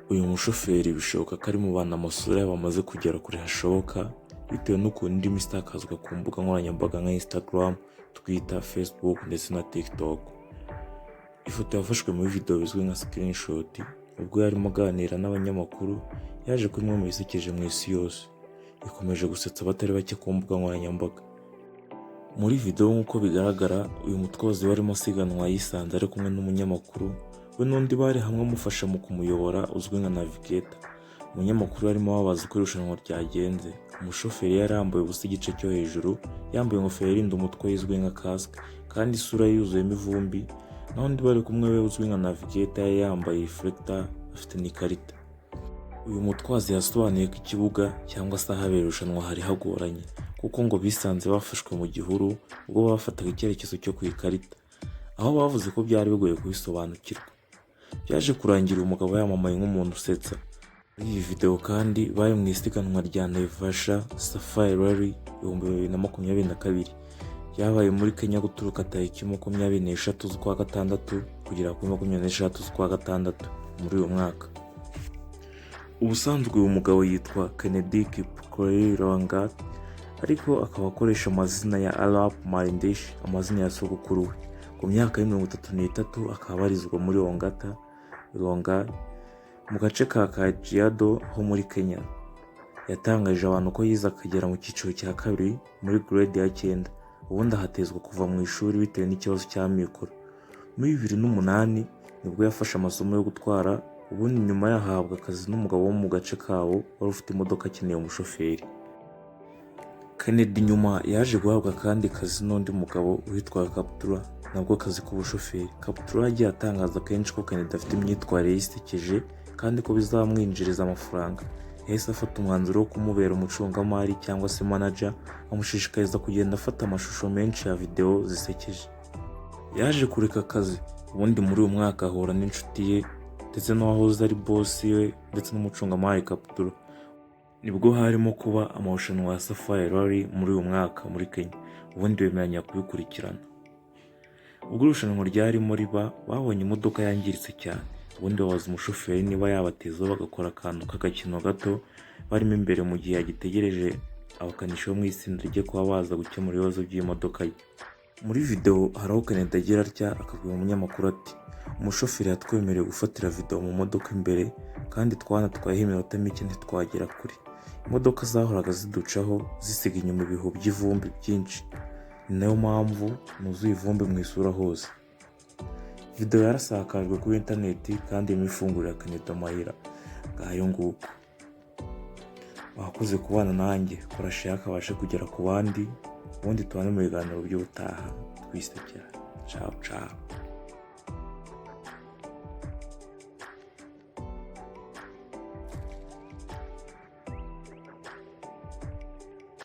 Uyu mushoferi bishoboka ko ari mu bantu amasura yabo amaze kugera kure hashoboka bitewe n'ukuntu indimi isakazwa ku mbuga nkoranyambaga nka Instagram, Twitter, Facebook ndetse na TikTok. Ifoto yafashwe muri video bizwi nka screenshot ubwo yarimo aganira n'abanyamakuru, yaje kuri imwe mu bisekeje mu isi yose, ikomeje gusetsa abatari bake ku mbuga nkoranyambaga. Muri video nk'uko bigaragara, uyu mutwazi warimo asiganwa yisanze ari kumwe n'umunyamakuru, we n'undi bari hamwe amufasha mu kumuyobora uzwi nka navigator. Umunyamakuru arimo ababaza uko irushanwa ryagenze. Umushoferi yari yambaye ubusa igice cyo hejuru, yambaye ingofero irinda umutwe izwi nka casque kandi isura yuzuyemo ivumbi, naho undi bari kumwe we uzwi nka navigator yari yambaye reflector afite n'ikarita. Uyu mutwazi yasobanuye ko ikibuga cyangwa se ahabera irushanwa hari hagoranye kuko ngo bisanze bafashwe mu gihuru ubwo bafataga icyerekezo cyo ku ikarita, aho bavuze ko byari bigoye kubisobanukirwa. Byaje kurangira umugabo yamamaye nk'umuntu usetsa. Muri iyi video kandi bari mu isiganwa rya Naivasha Safari Rally 2022 ryabaye muri Kenya guturuka tariki 23 z'ukwa gatandatu kugera kuri 26 z'ukwa gatandatu muri uyu mwaka. Ubusanzwe uyu mugabo yitwa Kennedy Kipkorir Longat, ariko akaba akoresha amazina ya Arap Marindesh, amazina ya sogokuru we. Ku myaka ya 33 akaba abarizwa muri Longat mu gace ka Kajiado ho muri Kenya. Yatangaje abantu ko yize akagera mu cyiciro cya kabiri muri grade ya 9, ubundi ahatezwa kuva mu ishuri bitewe n'ikibazo cya mikoro. Muri 2008 nibwo yafashe amasomo yo gutwara, ubundi nyuma yahabwa akazi n'umugabo wo mu gace kawo wari ufite imodoka akeneye umushoferi. Kennedy nyuma yaje guhabwa kandi kazi n'undi mugabo witwa Kaptura, nabwo akazi k'ubushoferi. Kaptura yagiye atangaza kenshi ko Kennedy afite imyitwarire yisekeje kandi ko bizamwinjiriza amafaranga. Yahise afata umwanzuro wo kumubera umucungamari cyangwa se manager, amushishikariza kugenda afata amashusho menshi ya video zisekeje. Yaje kureka akazi, ubundi muri uyu mwaka ahura n'inshuti ye ndetse n'uwahoze ari boss we ndetse n'umucungamari Kaptura. Nibwo harimo kuba amarushanwa ya Safari Rally muri uyu mwaka muri Kenya, ubundi bemeranya kubikurikirana. Ubwo irushanwa ryarimo riba, babonye imodoka yangiritse cyane, ubundi babaza umushoferi niba yabatezaho bagakora akantu k'agakino gato barimo imbere mu gihe yagitegereje abakanishi bo mu itsinda rye kuba baza gukemura ibibazo by'imodoka ye. Muri video hari aho Kennedy agira atya akabwira umunyamakuru ati, umushoferi yatwemereye gufatira video mu modoka imbere kandi twanatwayeho iminota mike ntitwagera kure. Imodoka zahoraga ziducaho zisiga inyuma ibihu by'ivumbi byinshi, ni nayo mpamvu nuzuye ivumbi mu isura hose. Video yarasakajwe kuri interineti kandi imifungurira Kennedy amayira. Ngayo nguko. Wakoze kubana nanjye, kora share kabashe kugera ku bandi, ubundi tubane mu biganiro by'ubutaha. Twisekera. Ciao ciao.